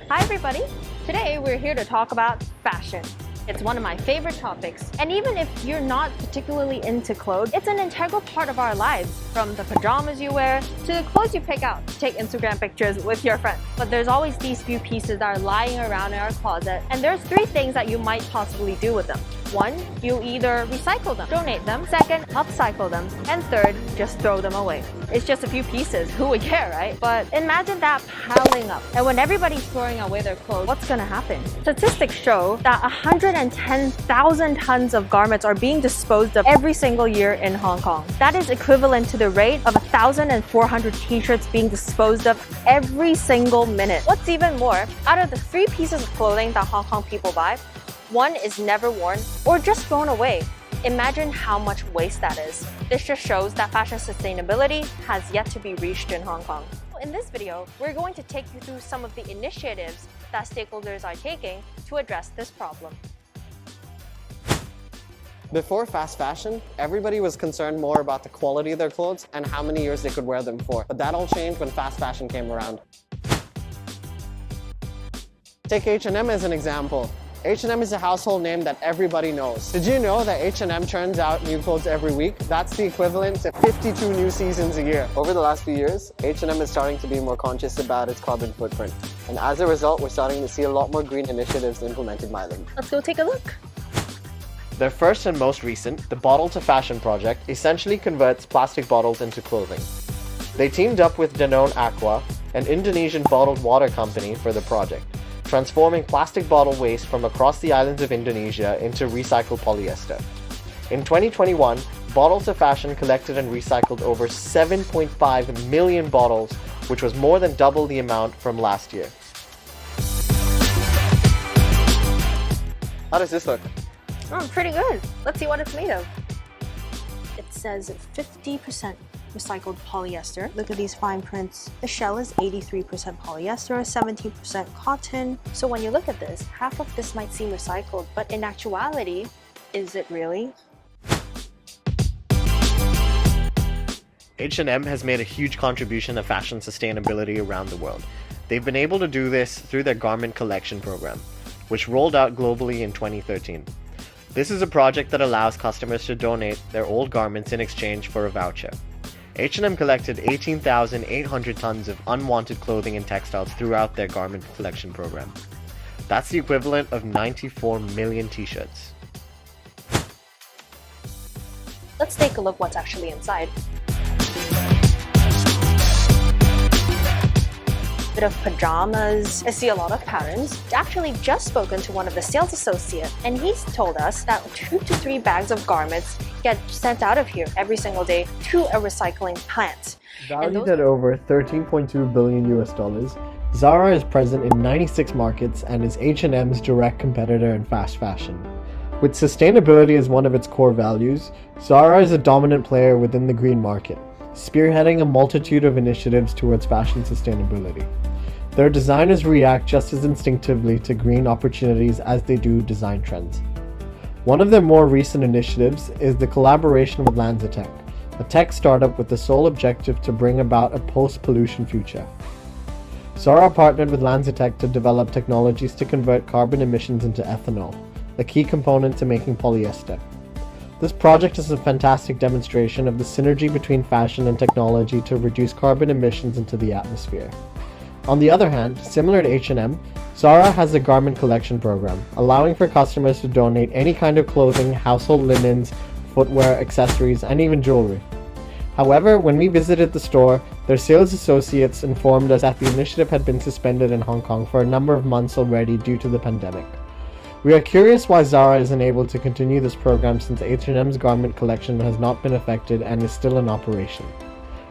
Hi everybody! Today we're here to talk about fashion. It's one of my favorite topics, and even if you're not particularly into clothes, it's an integral part of our lives, from the pajamas you wear to the clothes you pick out to take Instagram pictures with your friends. But there's always these few pieces that are lying around in our closet, and there's three things that you might possibly do with them. One, you either recycle them, donate them. Second, upcycle them. And third, just throw them away. It's just a few pieces, who would care, right? But imagine that piling up. And when everybody's throwing away their clothes, what's gonna happen? Statistics show that 110,000 tons of garments are being disposed of every single year in Hong Kong. That is equivalent to the rate of 1,400 t-shirts being disposed of every single minute. What's even more, out of the 3 pieces of clothing that Hong Kong people buy, 1 is never worn or just thrown away. Imagine how much waste that is. This just shows that fashion sustainability has yet to be reached in Hong Kong. In this video, we're going to take you through some of the initiatives that stakeholders are taking to address this problem. Before fast fashion, everybody was concerned more about the quality of their clothes and how many years they could wear them for. But that all changed when fast fashion came around. Take H&M as an example. H&M is a household name that everybody knows. Did you know that H&M churns out new clothes every week? That's the equivalent to 52 new seasons a year. Over the last few years, H&M is starting to be more conscious about its carbon footprint. And as a result, we're starting to see a lot more green initiatives implemented by them. Let's go take a look. Their first and most recent, the Bottle to Fashion project, essentially converts plastic bottles into clothing. They teamed up with Danone Aqua, an Indonesian bottled water company, for the project, transforming plastic bottle waste from across the islands of Indonesia into recycled polyester. In 2021, Bottle to Fashion collected and recycled over 7.5 million bottles, which was more than double the amount from last year. How does this look? Oh, pretty good. Let's see what it's made of. It says 50% recycled polyester. Look at these fine prints. The shell is 83% polyester, 17% cotton. So when you look at this, half of this might seem recycled, but in actuality, is it really? H&M has made a huge contribution to fashion sustainability around the world. They've been able to do this through their garment collection program, which rolled out globally in 2013. This is a project that allows customers to donate their old garments in exchange for a voucher. H&M collected 18,800 tons of unwanted clothing and textiles throughout their garment collection program. That's the equivalent of 94 million t-shirts. Let's take a look what's actually inside. Bit of pajamas. I see a lot of patterns. I actually just spoken to one of the sales associates, and he's told us that 2 to 3 bags of garments get sent out of here every single day to a recycling plant. Valued at over $13.2 billion, Zara is present in 96 markets and is H&M's direct competitor in fast fashion. With sustainability as one of its core values, Zara is a dominant player within the green market, spearheading a multitude of initiatives towards fashion sustainability. Their designers react just as instinctively to green opportunities as they do design trends. One of their more recent initiatives is the collaboration with LanzaTech, a tech startup with the sole objective to bring about a post-pollution future. Zara partnered with LanzaTech to develop technologies to convert carbon emissions into ethanol, a key component to making polyester. This project is a fantastic demonstration of the synergy between fashion and technology to reduce carbon emissions into the atmosphere. On the other hand, similar to H&M, Zara has a garment collection program, allowing for customers to donate any kind of clothing, household linens, footwear, accessories, and even jewelry. However, when we visited the store, their sales associates informed us that the initiative had been suspended in Hong Kong for a number of months already due to the pandemic. We are curious why Zara isn't able to continue this program since H&M's garment collection has not been affected and is still in operation.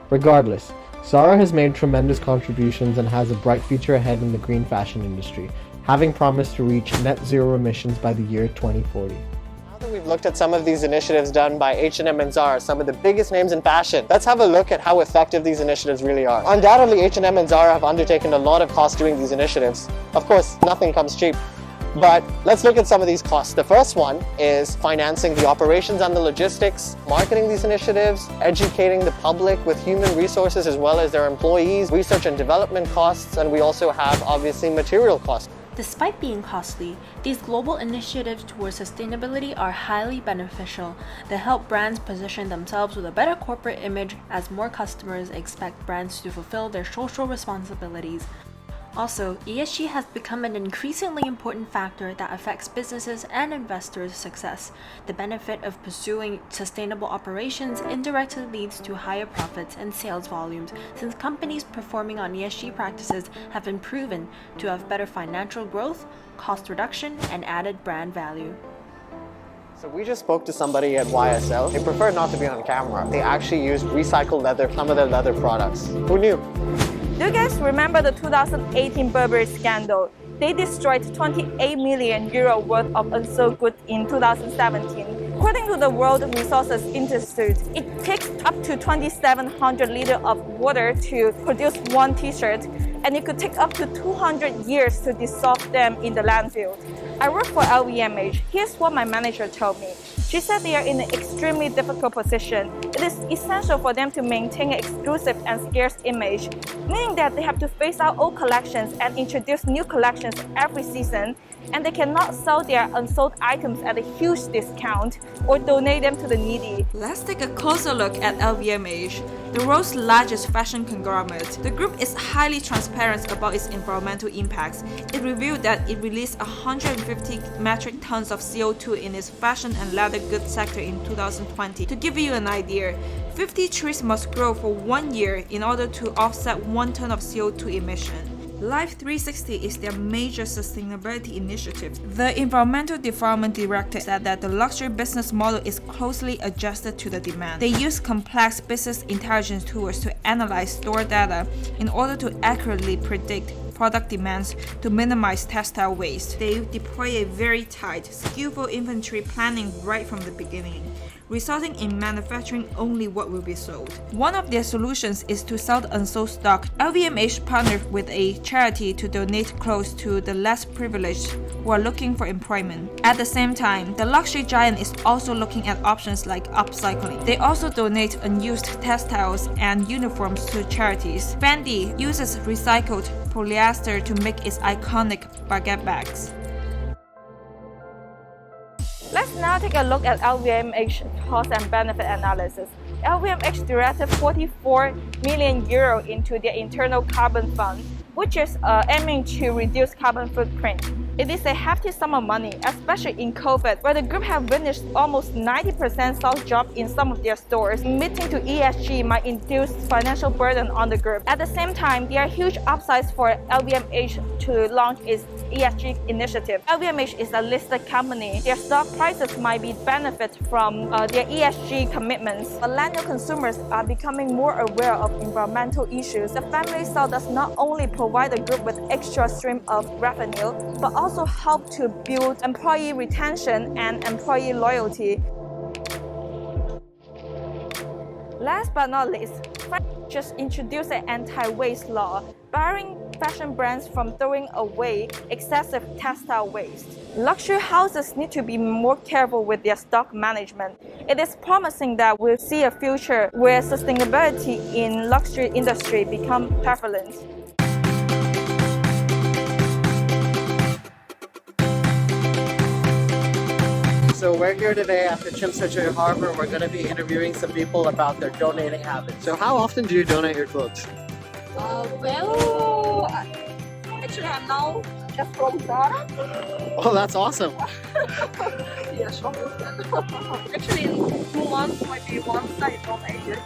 Regardless, Zara has made tremendous contributions and has a bright future ahead in the green fashion industry, having promised to reach net zero emissions by the year 2040. Now that we've looked at some of these initiatives done by H&M and Zara, some of the biggest names in fashion, let's have a look at how effective these initiatives really are. Undoubtedly, H&M and Zara have undertaken a lot of costs doing these initiatives. Of course, nothing comes cheap. But let's look at some of these costs. The first one is financing the operations and the logistics, marketing these initiatives, educating the public with human resources as well as their employees, research and development costs, and we also have obviously material costs. Despite being costly, these global initiatives towards sustainability are highly beneficial. They help brands position themselves with a better corporate image as more customers expect brands to fulfill their social responsibilities. Also, ESG has become an increasingly important factor that affects businesses and investors' success. The benefit of pursuing sustainable operations indirectly leads to higher profits and sales volumes, since companies performing on ESG practices have been proven to have better financial growth, cost reduction, and added brand value. So we just spoke to somebody at YSL. They prefer not to be on camera. They actually use recycled leather, some of their leather products. Who knew? Do you guys remember the 2018 Burberry scandal? They destroyed 28 million euro worth of unsold goods in 2017. According to the World Resources Institute, it takes up to 2,700 liters of water to produce one t-shirt, and it could take up to 200 years to dissolve them in the landfill. I work for LVMH. Here's what my manager told me. She said they are in an extremely difficult position. It is essential for them to maintain an exclusive and scarce image, meaning that they have to phase out old collections and introduce new collections every season, and they cannot sell their unsold items at a huge discount or donate them to the needy. Let's take a closer look at LVMH, the world's largest fashion conglomerate. The group is highly transparent about its environmental impacts. It revealed that it released 150 metric tons of CO2 in its fashion and leather goods sector in 2020. To give you an idea, 50 trees must grow for 1 year in order to offset 1 ton of CO2 emission. Life 360 is their major sustainability initiative. The Environmental Development Director said that the luxury business model is closely adjusted to the demand. They use complex business intelligence tools to analyze store data in order to accurately predict product demands to minimize textile waste. They deploy a very tight, skillful inventory planning right from the beginning, resulting in manufacturing only what will be sold. One of their solutions is to sell the unsold stock. LVMH partnered with a charity to donate clothes to the less privileged who are looking for employment. At the same time, the luxury giant is also looking at options like upcycling. They also donate unused textiles and uniforms to charities. Fendi uses recycled polyester to make its iconic baguette bags. Let's now take a look at LVMH cost and benefit analysis. LVMH directed 44 million euro into their internal carbon fund, which is aiming to reduce carbon footprint. It is a hefty sum of money, especially in COVID, where the group have witnessed almost 90% sales drop in some of their stores. Committing to ESG might induce financial burden on the group. At the same time, there are huge upsides for LVMH to launch its ESG initiative. LVMH is a listed company. Their stock prices might be benefit from their ESG commitments. Millennial consumers are becoming more aware of environmental issues. The family sale does not only provide the group with extra stream of revenue, but also help to build employee retention and employee loyalty. Last but not least, France just introduced an anti-waste law, barring fashion brands from throwing away excessive textile waste. Luxury houses need to be more careful with their stock management. It is promising that we'll see a future where sustainability in luxury industry become prevalent. So we're here today at the Chimsachuri Harbor. We're going to be interviewing some people about their donating habits. So how often do you donate your clothes? Well, actually I'm now just from Zara. Oh, that's awesome. Yes, actually in 2 months might be once I donated.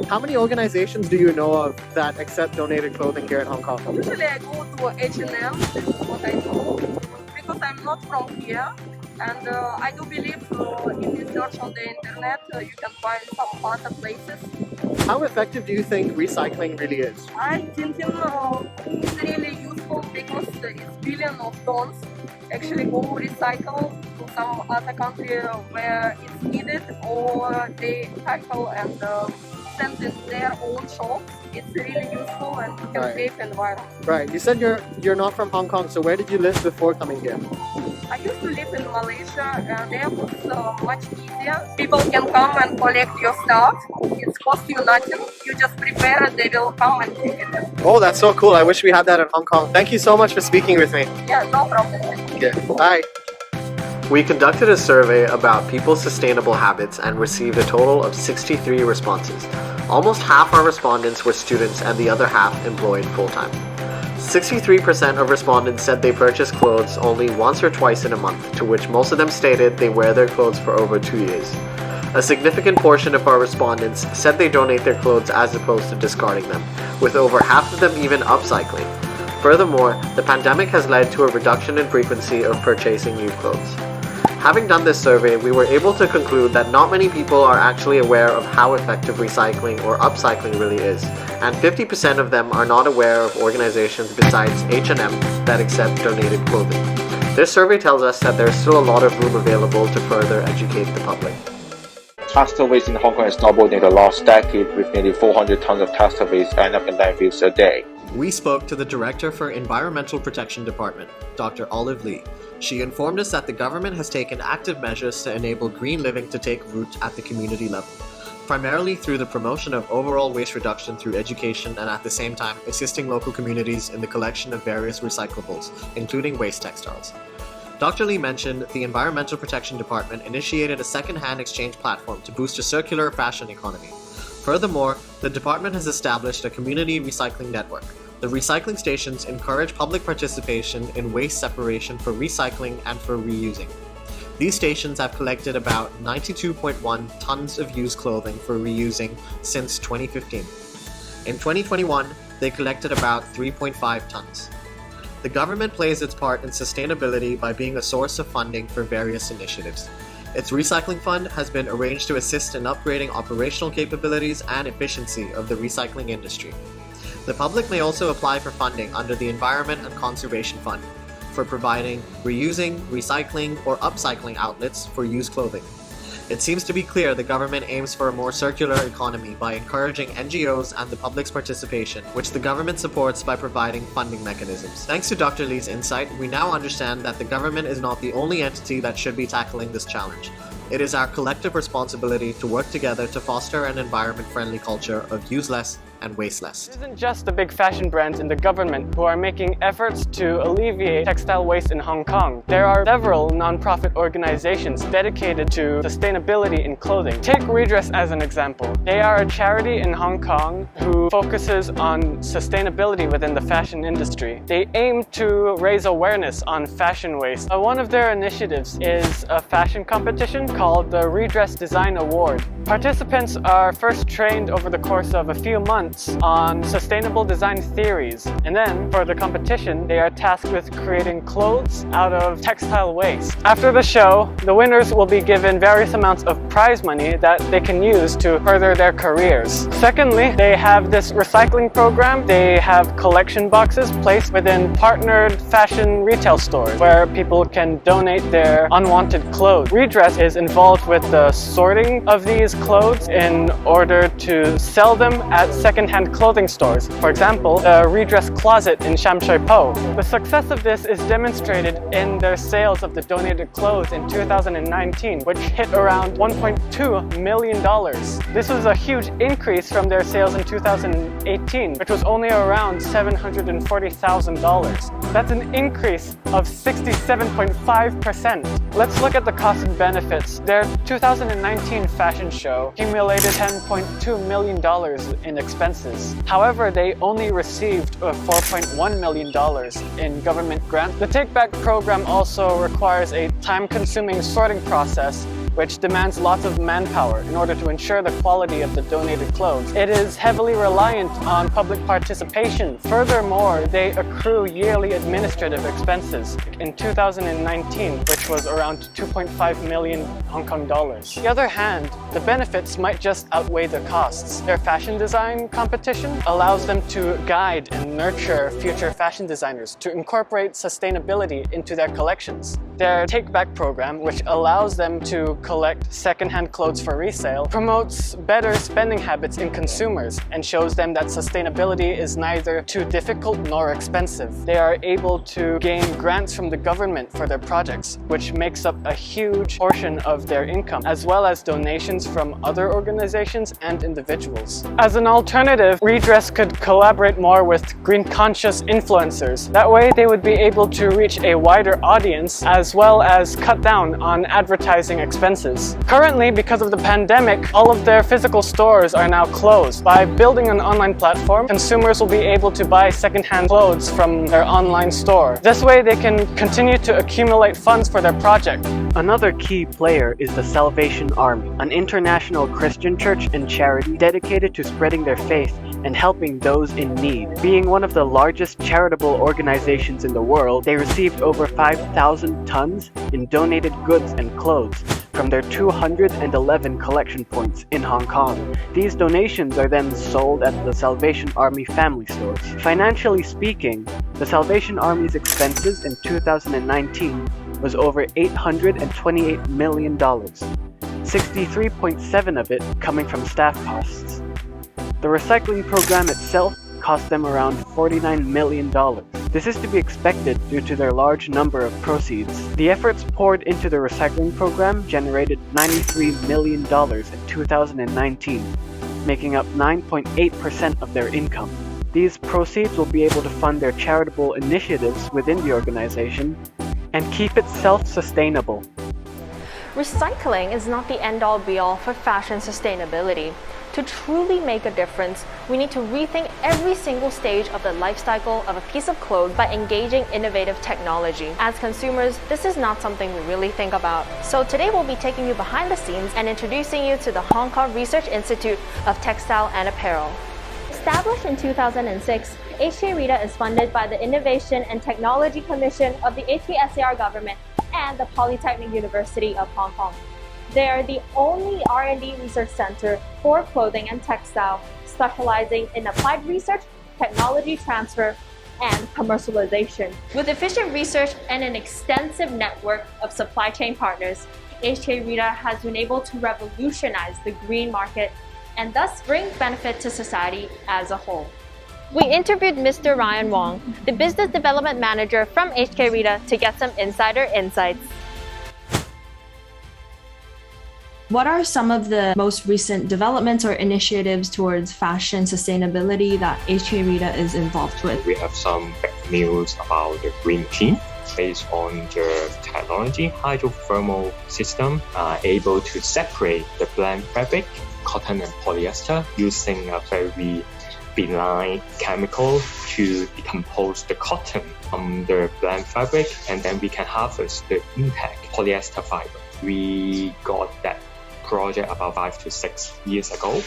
How many organizations do you know of that accept donated clothing here in Hong Kong? Usually I go to H&M, this is what I do, because I'm not from here. And I do believe in research on the internet, you can find some other places. How effective do you think recycling really is? I think it's really useful because it's billions of tons actually go recycle to some other country where it's needed, or they tackle and send in their own shops. It's really useful and you can Right. save environment. Right. You said you're not from Hong Kong, so where did you live before coming here? I used to live in Malaysia and there was much easier. People can come and collect your stuff. It costs you nothing. You just prepare it, they will come and take it. Oh, that's so cool. I wish we had that in Hong Kong. Thank you so much for speaking with me. Yeah, no problem. Okay. Bye. We conducted a survey about people's sustainable habits and received a total of 63 responses. Almost half our respondents were students and the other half employed full-time. 63% of respondents said they purchase clothes only once or twice in a month, to which most of them stated they wear their clothes for over 2 years. A significant portion of our respondents said they donate their clothes as opposed to discarding them, with over half of them even upcycling. Furthermore, the pandemic has led to a reduction in frequency of purchasing new clothes. Having done this survey, we were able to conclude that not many people are actually aware of how effective recycling or upcycling really is, and 50% of them are not aware of organizations besides H&M that accept donated clothing. This survey tells us that there's still a lot of room available to further educate the public. Textile waste in Hong Kong has doubled in the last decade, with nearly 400 tons of textile waste end up in landfills a day. We spoke to the Director for Environmental Protection Department, Dr. Olive Lee. She informed us that the government has taken active measures to enable green living to take root at the community level, primarily through the promotion of overall waste reduction through education and at the same time assisting local communities in the collection of various recyclables, including waste textiles. Dr. Lee mentioned the Environmental Protection Department initiated a second-hand exchange platform to boost a circular fashion economy. Furthermore, the department has established a community recycling network. The recycling stations encourage public participation in waste separation for recycling and for reusing. These stations have collected about 92.1 tons of used clothing for reusing since 2015. In 2021, they collected about 3.5 tons. The government plays its part in sustainability by being a source of funding for various initiatives. Its recycling fund has been arranged to assist in upgrading operational capabilities and efficiency of the recycling industry. The public may also apply for funding under the Environment and Conservation Fund for providing reusing, recycling, or upcycling outlets for used clothing. It seems to be clear the government aims for a more circular economy by encouraging NGOs and the public's participation, which the government supports by providing funding mechanisms. Thanks to Dr. Lee's insight, we now understand that the government is not the only entity that should be tackling this challenge. It is our collective responsibility to work together to foster an environment-friendly culture of use less and waste less. It isn't just the big fashion brands in the government who are making efforts to alleviate textile waste in Hong Kong. There are several non-profit organizations dedicated to sustainability in clothing. Take Redress as an example. They are a charity in Hong Kong who focuses on sustainability within the fashion industry. They aim to raise awareness on fashion waste. One of their initiatives is a fashion competition called the Redress Design Award. Participants are first trained over the course of a few months on sustainable design theories, and then for the competition they are tasked with creating clothes out of textile waste. After the show, the winners will be given various amounts of prize money that they can use to further their careers. Secondly, they have this recycling program. They have collection boxes placed within partnered fashion retail stores where people can donate their unwanted clothes. Redress is involved with the sorting of these clothes in order to sell them at second-hand clothing stores. For example, the Redress Closet in Sham Shui Po. The success of this is demonstrated in their sales of the donated clothes in 2019, which hit around $1.2 million. This was a huge increase from their sales in 2018, which was only around $740,000. That's an increase of 67.5%. Let's look at the cost and benefits. Their 2019 fashion show accumulated $10.2 million in expenses. However, they only received $4.1 million in government grants. The Take Back program also requires a time-consuming sorting process which demands lots of manpower in order to ensure the quality of the donated clothes. It is heavily reliant on public participation. Furthermore, they accrue yearly administrative expenses in 2019, which was around 2.5 million Hong Kong dollars. On the other hand, the benefits might just outweigh the costs. Their fashion design competition allows them to guide and nurture future fashion designers to incorporate sustainability into their collections. Their take-back program, which allows them to collect second-hand clothes for resale, promotes better spending habits in consumers and shows them that sustainability is neither too difficult nor expensive. They are able to gain grants from the government for their projects, which makes up a huge portion of their income, as well as donations from other organizations and individuals. As an alternative, Redress could collaborate more with green-conscious influencers. That way they would be able to reach a wider audience as well as cut down on advertising expenses. Currently, because of the pandemic, all of their physical stores are now closed. By building an online platform, consumers will be able to buy second-hand clothes from their online store. This way they can continue to accumulate funds for their project. Another key player is the Salvation Army, an international Christian church and charity dedicated to spreading their faith and helping those in need. Being one of the largest charitable organizations in the world, they received over 5,000 tons in donated goods and clothes from their 211 collection points in Hong Kong. These donations are then sold at the Salvation Army family stores. Financially speaking, the Salvation Army's expenses in 2019 was over $828 million, 63.7% of it coming from staff costs. The recycling program itself cost them around $49 million. This is to be expected due to their large number of proceeds. The efforts poured into the recycling program generated $93 million in 2019, making up 9.8% of their income. These proceeds will be able to fund their charitable initiatives within the organization and keep it self-sustainable. Recycling is not the end-all be-all for fashion sustainability. To truly make a difference, we need to rethink every single stage of the life cycle of a piece of clothes by engaging innovative technology. As consumers, this is not something we really think about. So today we'll be taking you behind the scenes and introducing you to the Hong Kong Research Institute of Textile and Apparel. Established in 2006, HKRITA is funded by the Innovation and Technology Commission of the HKSAR government and the Polytechnic University of Hong Kong. They are the only R&D research center for clothing and textile, specializing in applied research, technology transfer, and commercialization. With efficient research and an extensive network of supply chain partners, HKRITA has been able to revolutionize the green market and thus bring benefit to society as a whole. We interviewed Mr. Ryan Wong, the Business Development Manager from HKRITA, to get some insider insights. What are some of the most recent developments or initiatives towards fashion sustainability that HKRITA is involved with? We have some big news about the green machine. Based on the technology, hydrothermal system are able to separate the blend fabric, cotton and polyester, using a very benign chemical to decompose the cotton from the blend fabric, and then we can harvest the intact polyester fiber. We got that project about 5 to 6 years ago.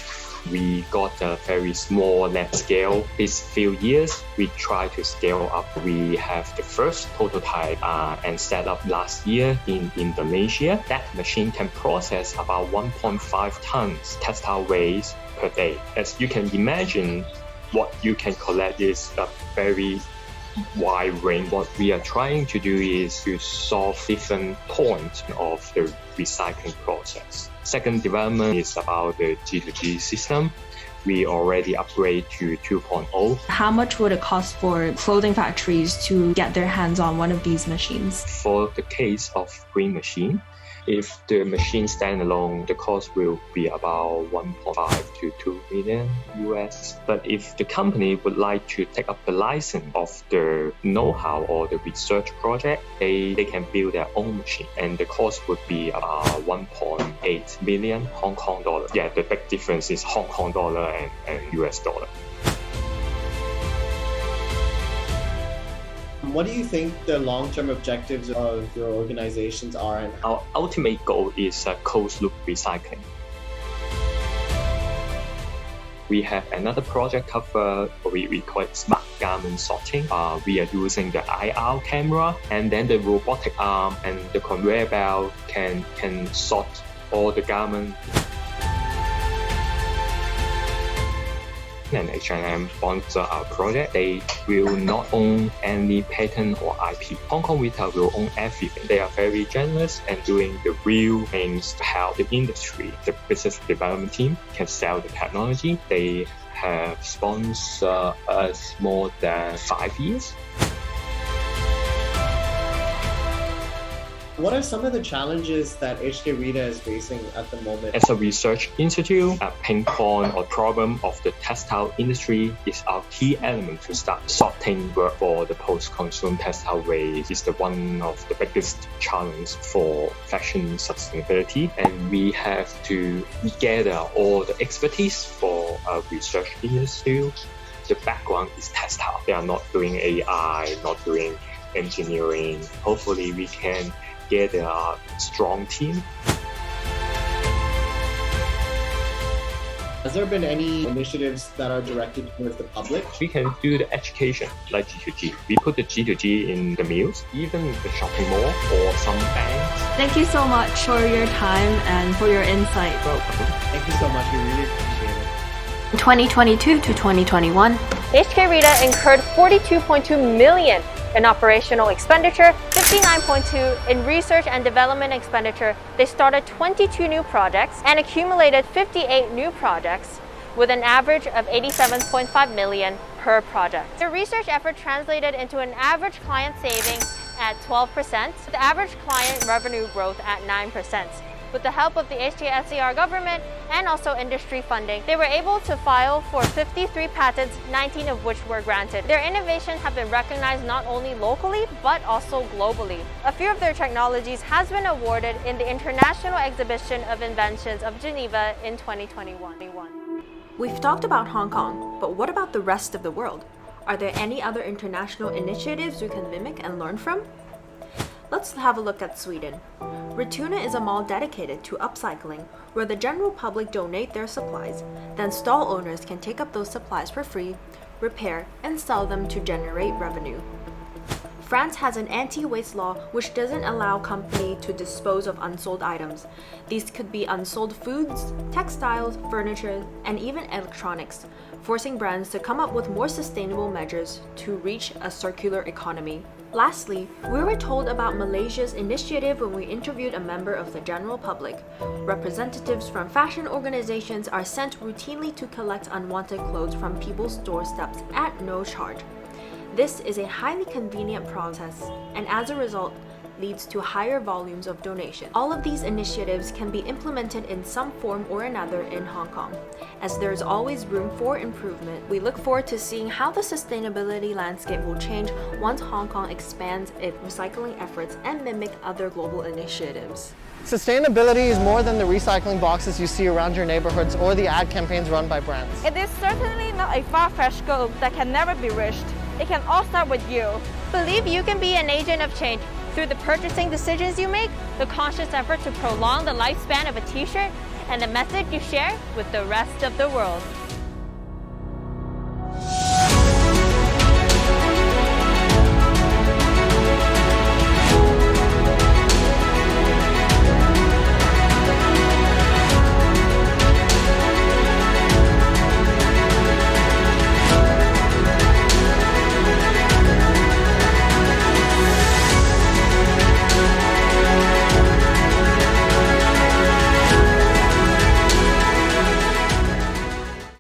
We got a very small lab scale. These few years, we try to scale up. We have the first prototype and set up last year in Indonesia. That machine can process about 1.5 tons textile waste per day. As you can imagine, what you can collect is a very wide range. What we are trying to do is to solve different points of the recycling process. Second development is about the G2G system. We already upgrade to 2.0. How much would it cost for clothing factories to get their hands on one of these machines? For the case of green machine, if the machine stand alone, the cost will be about 1.5 to 2 million US. But if the company would like to take up the license of the know-how or the research project, they can build their own machine, and the cost would be about 1.8 million Hong Kong dollar. Yeah, the big difference is Hong Kong dollar and US dollar. What do you think the long-term objectives of your organizations are? And our ultimate goal is closed-loop recycling. We have another project cover, we call it smart garment sorting. We are using the IR camera, and then the robotic arm and the conveyor belt can sort all the garments. and H&M sponsor our project, they will not own any patent or IP. Hong Kong YETI will own everything. They are very generous and doing the real things to help the industry. The business development team can sell the technology. They have sponsored us more than 5 years. What are some of the challenges that HKRITA is facing at the moment? As a research institute, a pain point or problem of the textile industry is our key element to start sorting work for the post-consumer textile waste. Is the one of the biggest challenge for fashion sustainability, and we have to gather all the expertise for our research institute. The background is textile. They are not doing AI, not doing engineering. Hopefully, we can get a strong team. Has there been any initiatives that are directed towards the public? We can do the education like G2G. We put the G2G in the mills, even the shopping mall or some banks. Thank you so much for your time and for your insight. Welcome. Thank you so much. We really appreciate it. In 2022 to 2021, HKRITA incurred 42.2 million in operational expenditure, 59.2 in research and development expenditure. They started 22 new projects and accumulated 58 new projects with an average of 87.5 million per project. The research effort translated into an average client saving at 12%, with average client revenue growth at 9%. With the help of the HKSCR government and also industry funding, they were able to file for 53 patents, 19 of which were granted. Their innovations have been recognized not only locally, but also globally. A few of their technologies has been awarded in the International Exhibition of Inventions of Geneva in 2021. we've talked about Hong Kong, but what about the rest of the world? Are there any other international initiatives we can mimic and learn from? Let's have a look at Sweden. Rituna is a mall dedicated to upcycling, where the general public donate their supplies. Then stall owners can take up those supplies for free, repair, and sell them to generate revenue. France has an anti-waste law which doesn't allow companies to dispose of unsold items. These could be unsold foods, textiles, furniture, and even electronics, forcing brands to come up with more sustainable measures to reach a circular economy. Lastly, we were told about Malaysia's initiative when we interviewed a member of the general public. Representatives from fashion organizations are sent routinely to collect unwanted clothes from people's doorsteps at no charge. This is a highly convenient process, and as a result, leads to higher volumes of donation. All of these initiatives can be implemented in some form or another in Hong Kong. As there is always room for improvement, we look forward to seeing how the sustainability landscape will change once Hong Kong expands its recycling efforts and mimic other global initiatives. Sustainability is more than the recycling boxes you see around your neighborhoods or the ad campaigns run by brands. It is certainly not a far-fetched goal that can never be reached. It can all start with you. Believe you can be an agent of change through the purchasing decisions you make, the conscious effort to prolong the lifespan of a t-shirt, and the message you share with the rest of the world.